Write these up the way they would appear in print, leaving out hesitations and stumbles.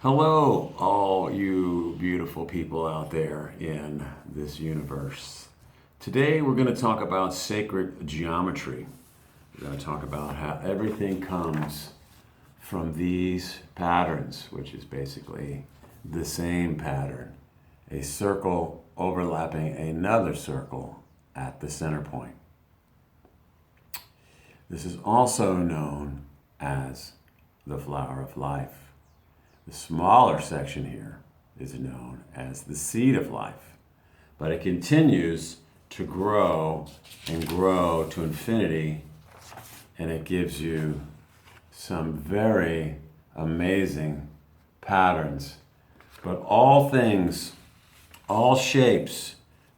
Hello, all you beautiful people out there in this universe. Today we're going to talk about sacred geometry. We're going to talk about how everything comes from these patterns, which is basically the same pattern. A circle overlapping another circle at the center point. This is also known as the flower of life. The smaller section here is known as the seed of life, but it continues to grow and grow to infinity, and it gives you some very amazing patterns. But all things, all shapes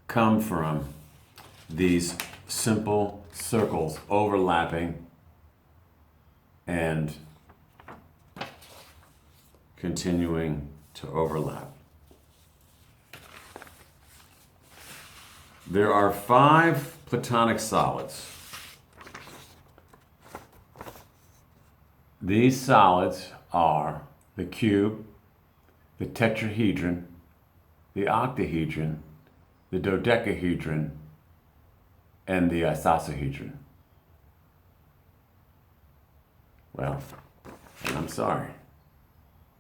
come from these simple circles overlapping and continuing to overlap. There are 5 Platonic solids. These solids are the cube, the tetrahedron, the octahedron, the dodecahedron, and the isosahedron. Well, I'm sorry.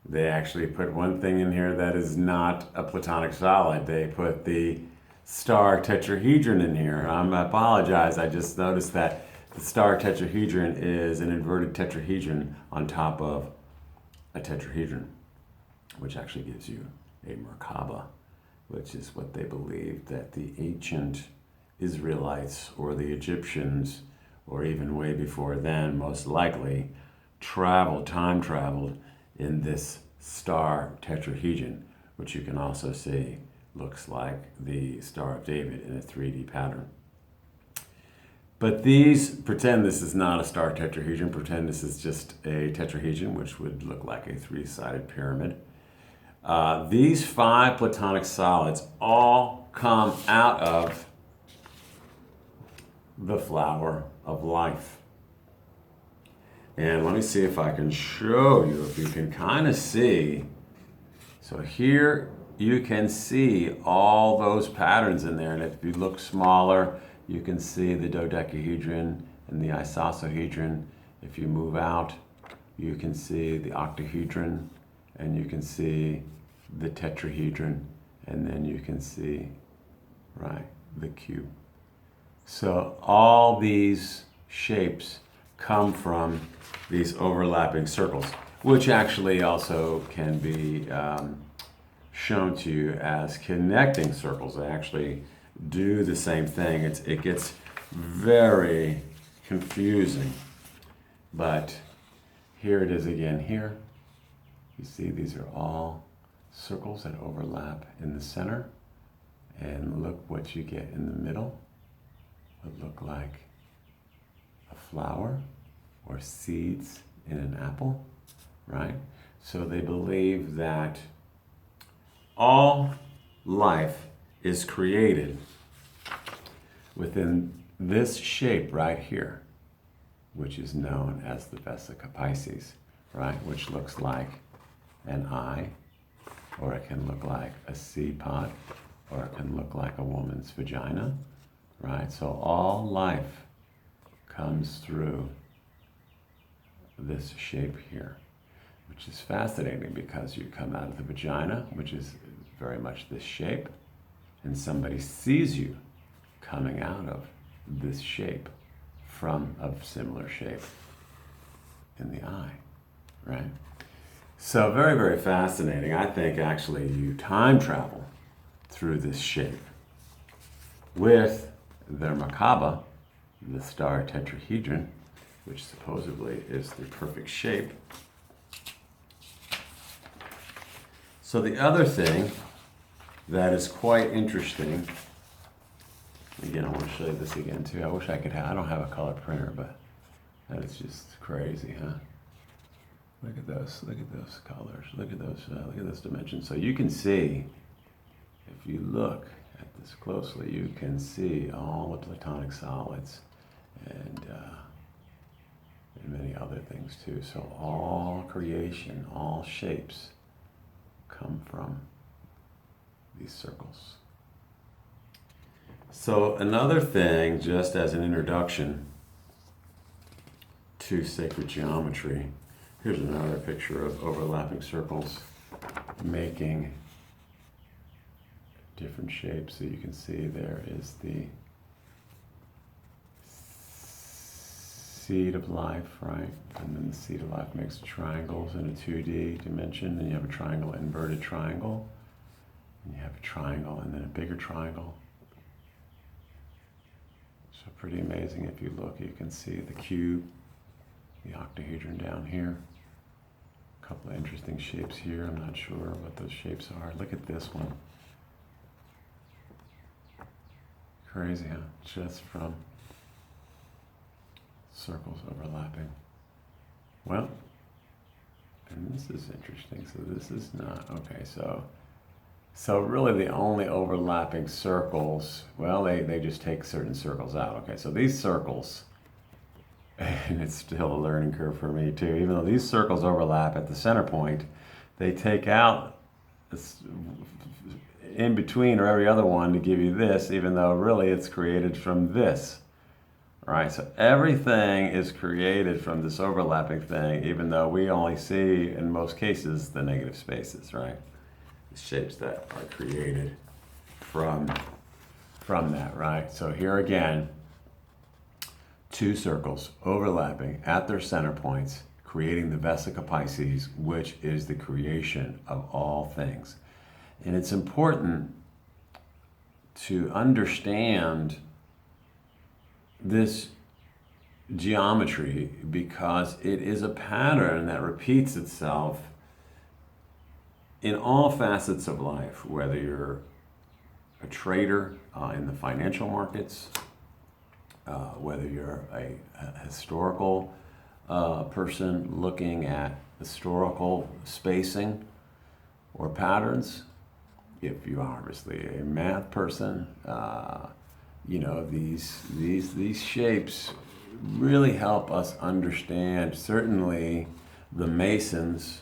They actually put one thing in here that is not a Platonic solid. They put the star tetrahedron in here. I apologize. I just noticed that the star tetrahedron is an inverted tetrahedron on top of a tetrahedron, which actually gives you a Merkaba, which is what they believed that the ancient Israelites or the Egyptians, or even way before then, most likely, time traveled in this star tetrahedron, which you can also see looks like the Star of David in a 3D pattern. But pretend this is not a star tetrahedron, pretend this is just a tetrahedron, which would look like a 3-sided pyramid. These 5 Platonic solids all come out of the flower of life. And let me see if I can show you, if you can kind of see. So here you can see all those patterns in there. And if you look smaller, you can see the dodecahedron and the isosahedron. If you move out, you can see the octahedron, and you can see the tetrahedron, and then you can see, right, the cube. So all these shapes come from these overlapping circles, which actually also can be shown to you as connecting circles. They actually do the same thing. It gets very confusing, but here it is again here. You see these are all circles that overlap in the center, and look what you get in the middle. It look like a flower or seeds in an apple, right? So they believe that all life is created within this shape right here, which is known as the Vesica Piscis, right? Which looks like an eye, or it can look like a seed pod, or it can look like a woman's vagina, right? So all life comes through this shape here, which is fascinating because you come out of the vagina, which is very much this shape, and somebody sees you coming out of this shape from a similar shape in the eye, right? So very, very fascinating. I think actually you time travel through this shape with the Merkaba, the star tetrahedron, which supposedly is the perfect shape. So the other thing that is quite interesting, again, I want to show you this again too. I wish I could I don't have a color printer, but that is just crazy, huh? Look at those colors, look at those dimensions. So you can see, if you look at this closely, you can see all the Platonic solids and many other things too. So all creation, all shapes come from these circles. So another thing, just as an introduction to sacred geometry, here's another picture of overlapping circles making different shapes. So you can see there is the seed of life, right? And then the seed of life makes triangles in a 2D dimension. And you have a triangle, inverted triangle. And you have a triangle and then a bigger triangle. So pretty amazing. If you look, you can see the cube, the octahedron down here. A couple of interesting shapes here. I'm not sure what those shapes are. Look at this one. Crazy, huh? Just from circles overlapping. Well, and this is interesting. So this is not, okay, so really the only overlapping circles, well, they just take certain circles out. Okay, so these circles, and it's still a learning curve for me too, even though these circles overlap at the center point, they take out this in between or every other one to give you this, even though really it's created from this. Right, so everything is created from this overlapping thing, even though we only see, in most cases, the negative spaces, right? The shapes that are created from that, right? So here again, two circles overlapping at their center points, creating the Vesica Piscis, which is the creation of all things. And it's important to understand this geometry because it is a pattern that repeats itself in all facets of life, whether you're a trader in the financial markets, whether you're a historical person looking at historical spacing or patterns, if you are obviously a math person, you know, these shapes really help us understand, certainly the Masons,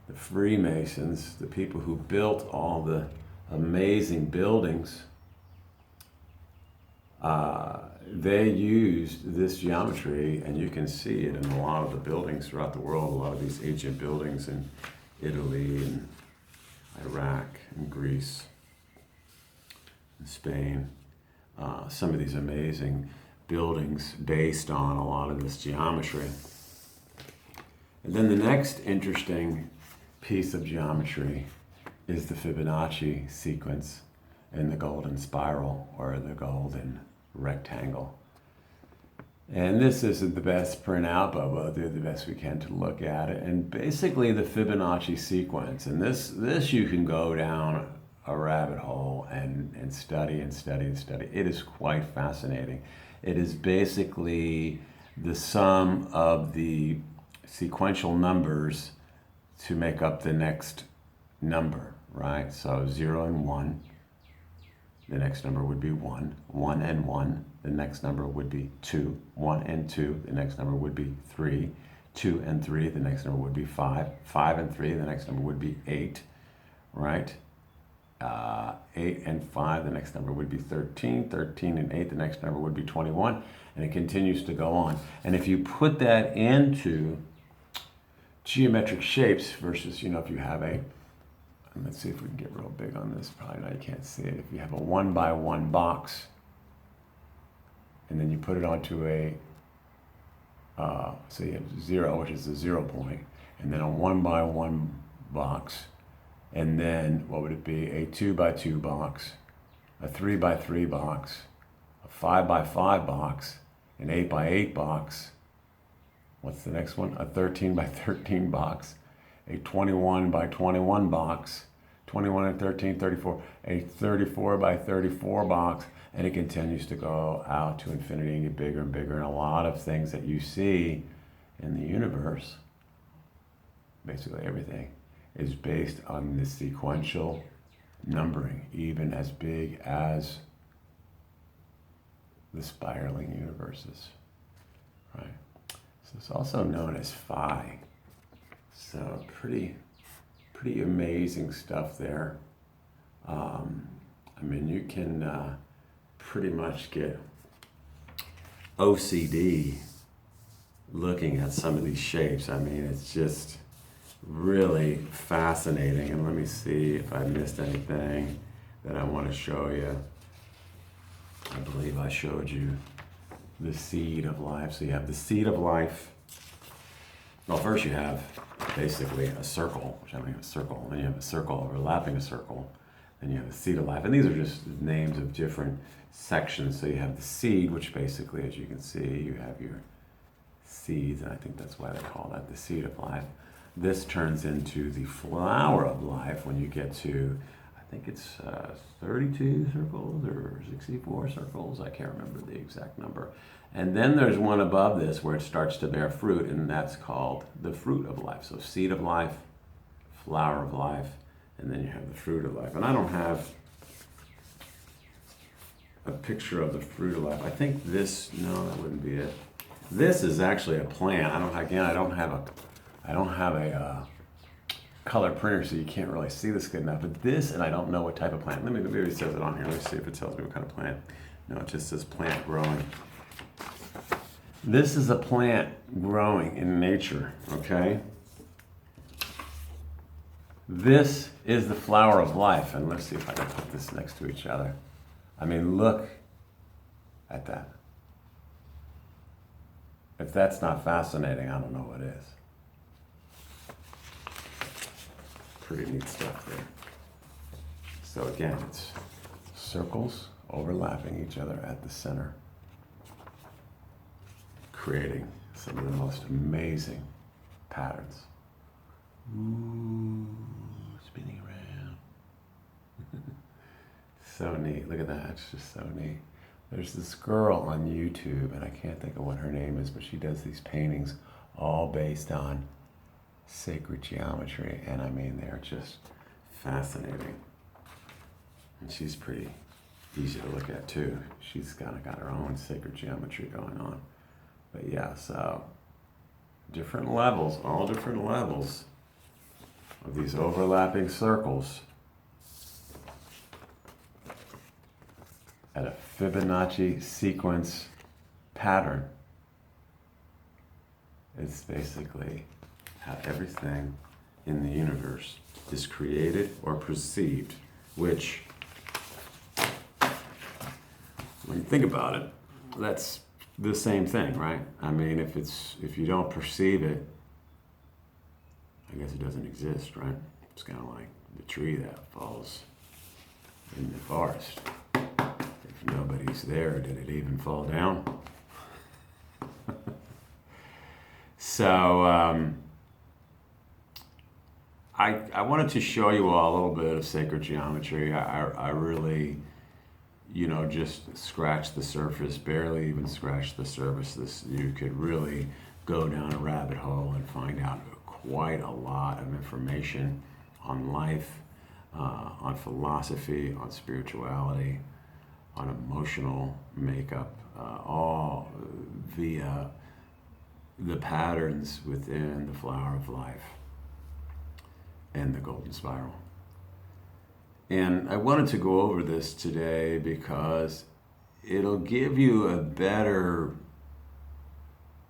the Freemasons, the people who built all the amazing buildings, they used this geometry, and you can see it in a lot of the buildings throughout the world, a lot of these ancient buildings in Italy and Iraq and Greece and Spain. Some of these amazing buildings based on a lot of this geometry. And then the next interesting piece of geometry is the Fibonacci sequence in the golden spiral or the golden rectangle. And this isn't the best printout, but we'll do the best we can to look at it. And basically the Fibonacci sequence, and this you can go down a rabbit hole and study and study and study. It is quite fascinating. It is basically the sum of the sequential numbers to make up the next number, right? So 0 and 1, the next number would be 1. 1 and 1, the next number would be 2. 1 and 2, the next number would be 3. 2 and 3, the next number would be 5. 5 and 3, the next number would be 8, right? 8 and 5, the next number would be 13. 13 and 8, the next number would be 21. And it continues to go on. And if you put that into geometric shapes versus, you know, if you have a, let's see if we can get real big on this, probably not, you can't see it. If you have a 1 by 1 box, and then you put it onto a, so you have 0, which is the 0 point, and then a 1 by 1 box, and then what would it be? A 2 by 2 box, a 3 by 3 box, a 5 by 5 box, an 8 by 8 box. What's the next one? A 13 by 13 box, a 21 by 21 box, 21 and 13, 34, a 34 by 34 box, and it continues to go out to infinity and get bigger and bigger. And a lot of things that you see in the universe, basically everything, is based on this sequential numbering, even as big as the spiraling universes, right? So it's also known as phi. So pretty pretty amazing stuff there. I mean, you can pretty much get OCD looking at some of these shapes. I mean, it's just really fascinating. And let me see if I missed anything that I want to show you. I believe I showed you the seed of life. So you have the seed of life. Well, first you have basically a circle, which I mean a circle. Then you have a circle overlapping a circle. Then you have the seed of life. And these are just names of different sections. So you have the seed, which basically, as you can see, you have your seeds. And I think that's why they call that the seed of life. This turns into the flower of life when you get to, I think it's 32 circles or 64 circles. I can't remember the exact number. And then there's one above this where it starts to bear fruit, and that's called the fruit of life. So seed of life, flower of life, and then you have the fruit of life. And I don't have a picture of the fruit of life. I think this, no, that wouldn't be it. This is actually a plant. I don't have a color printer, so you can't really see this good enough. But this, and I don't know what type of plant. Maybe it says it on here. Let me see if it tells me what kind of plant. No, it just says plant growing. This is a plant growing in nature, okay? This is the flower of life. And let's see if I can put this next to each other. I mean, look at that. If that's not fascinating, I don't know what is. Pretty neat stuff there. So again, it's circles overlapping each other at the center, creating some of the most amazing patterns. Ooh, spinning around. So neat. Look at that. It's just so neat. There's this girl on YouTube, and I can't think of what her name is, but she does these paintings all based on sacred geometry, and I mean, they're just fascinating. And she's pretty easy to look at too. She's kind of got her own sacred geometry going on. But yeah, so different levels, all different levels of these overlapping circles at a Fibonacci sequence pattern. It's basically how everything in the universe is created or perceived, which, when you think about it, that's the same thing, right? I mean, if you don't perceive it, I guess it doesn't exist, right? It's kind of like the tree that falls in the forest. If nobody's there, did it even fall down? So I wanted to show you all a little bit of sacred geometry. I really, just scratched the surface, barely even scratched the surface. You could really go down a rabbit hole and find out quite a lot of information on life, on philosophy, on spirituality, on emotional makeup, all via the patterns within the flower of life and the golden spiral. And I wanted to go over this today because it'll give you a better,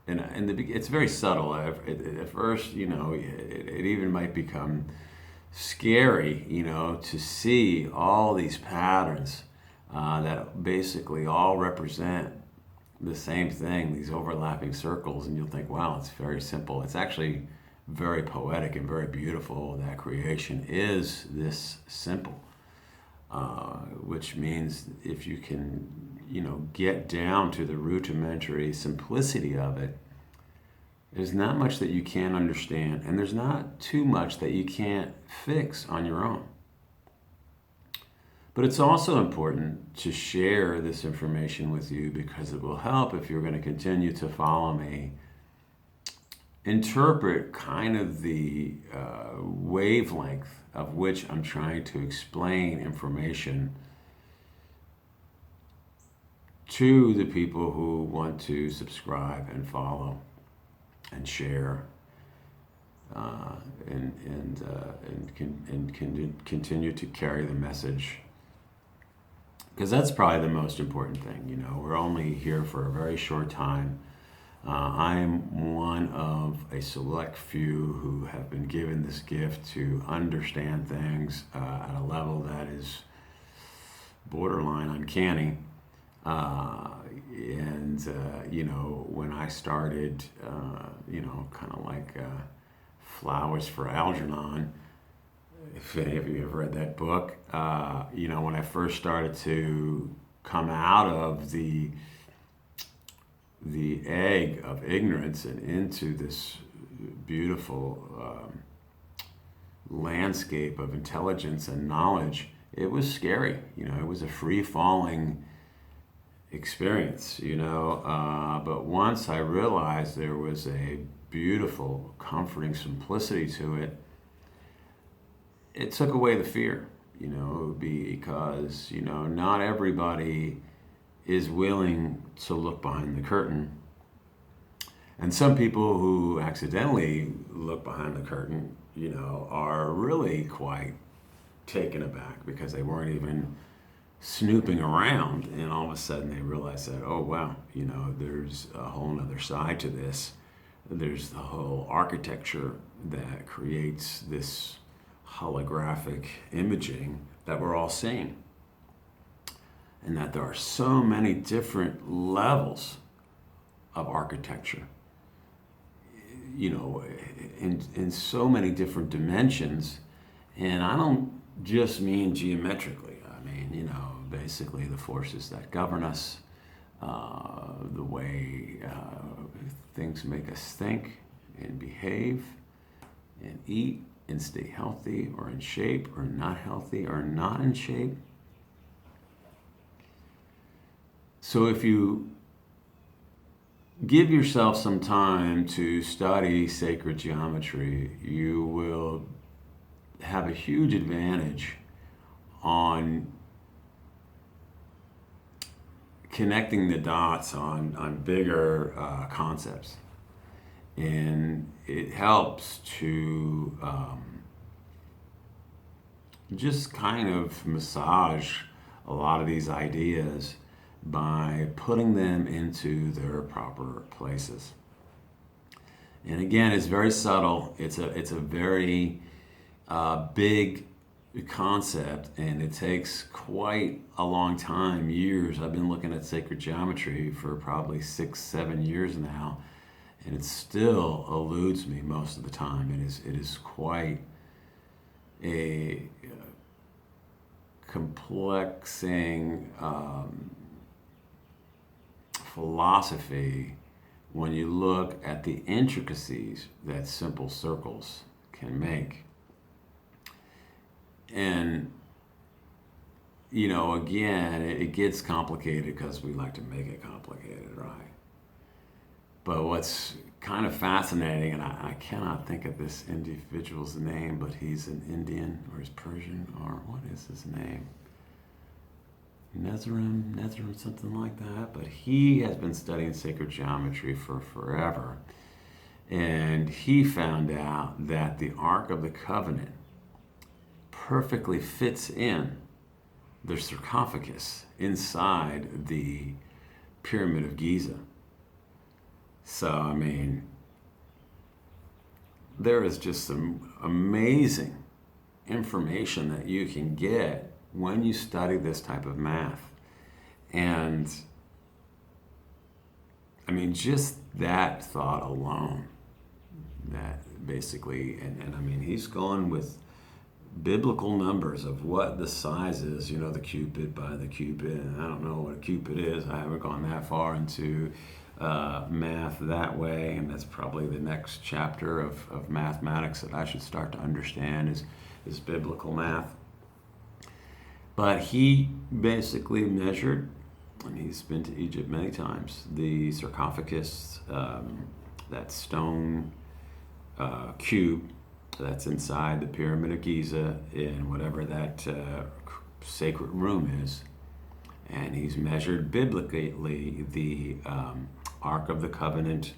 and it's very subtle. At first, it even might become scary, to see all these patterns that basically all represent the same thing, these overlapping circles, and you'll think, wow, it's very simple. It's actually very poetic and very beautiful that creation is this simple, which means if you can, get down to the rudimentary simplicity of it, there's not much that you can't understand, and there's not too much that you can't fix on your own. But it's also important to share this information with you because it will help if you're going to continue to follow me. Interpret kind of the wavelength of which I'm trying to explain information to the people who want to subscribe and follow and share and and continue to carry the message. Because that's probably the most important thing. You know, we're only here for a very short time. I'm one of a select few who have been given this gift to understand things at a level that is borderline uncanny. You know, when I started, you know, kind of like Flowers for Algernon, if any of you have read that book, you know, when I first started to come out of the egg of ignorance and into this beautiful landscape of intelligence and knowledge, it was scary. You know, it was a free-falling experience, you know, but once I realized there was a beautiful, comforting simplicity to it, it took away the fear, you know, because, you know, not everybody is willing to look behind the curtain. And some people who accidentally look behind the curtain, you know, are really quite taken aback because they weren't even snooping around, and all of a sudden they realize that, oh wow, you know, there's a whole other side to this. There's the whole architecture that creates this holographic imaging that we're all seeing, and that there are so many different levels of architecture, you know, in so many different dimensions. And I don't just mean geometrically. I mean, you know, basically the forces that govern us, the way things make us think and behave and eat and stay healthy or in shape or not healthy or not in shape. So if you give yourself some time to study sacred geometry, you will have a huge advantage on connecting the dots on bigger concepts. And it helps to just kind of massage a lot of these ideas by putting them into their proper places. And again, it's very subtle. It's a very big concept, and it takes quite a long time, years. I've been looking at sacred geometry for probably 6-7 years now, and it still eludes me most of the time. It is quite a complexing philosophy when you look at the intricacies that simple circles can make. And, you know, again, it gets complicated because we like to make it complicated, right? But what's kind of fascinating, and I cannot think of this individual's name, but he's an Indian, or he's Persian, or what is his name? Nezrim, something like that. But he has been studying sacred geometry for forever. And he found out that the Ark of the Covenant perfectly fits in the sarcophagus inside the Pyramid of Giza. So, I mean, there is just some amazing information that you can get when you study this type of math. And, I mean, just that thought alone, that basically, and I mean, he's gone with biblical numbers of what the size is, you know, the cubit by the cubit, and I don't know what a cubit is. I haven't gone that far into math that way, and that's probably the next chapter of mathematics that I should start to understand is biblical math. But he basically measured, and he's been to Egypt many times, the sarcophagus, that stone cube that's inside the Pyramid of Giza in whatever that sacred room is. And he's measured biblically the Ark of the Covenant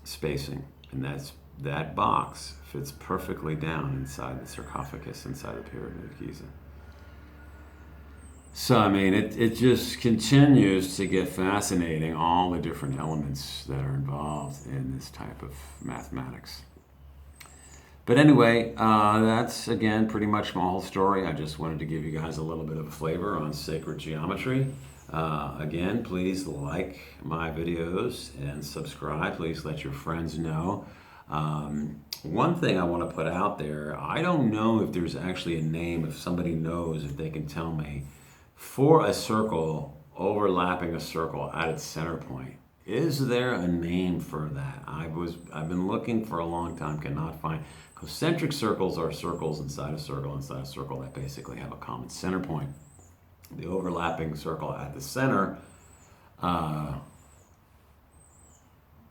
spacing. And that's that box fits perfectly down inside the sarcophagus, inside the Pyramid of Giza. So, I mean, it just continues to get fascinating, all the different elements that are involved in this type of mathematics. But anyway, that's, again, pretty much my whole story. I just wanted to give you guys a little bit of a flavor on sacred geometry. Again, please like my videos and subscribe. Please let your friends know. One thing I want to put out there, I don't know if there's actually a name, if somebody knows, if they can tell me, for a circle overlapping a circle at its center point. Is there a name for that? I've been looking for a long time, cannot find. Concentric circles are circles inside a circle that basically have a common center point. The overlapping circle at the center, I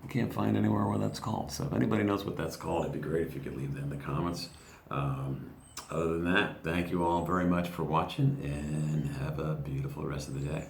can't find anywhere where that's called. So if anybody knows what that's called, it'd be great if you could leave that in the comments. Other than that, thank you all very much for watching, and have a beautiful rest of the day.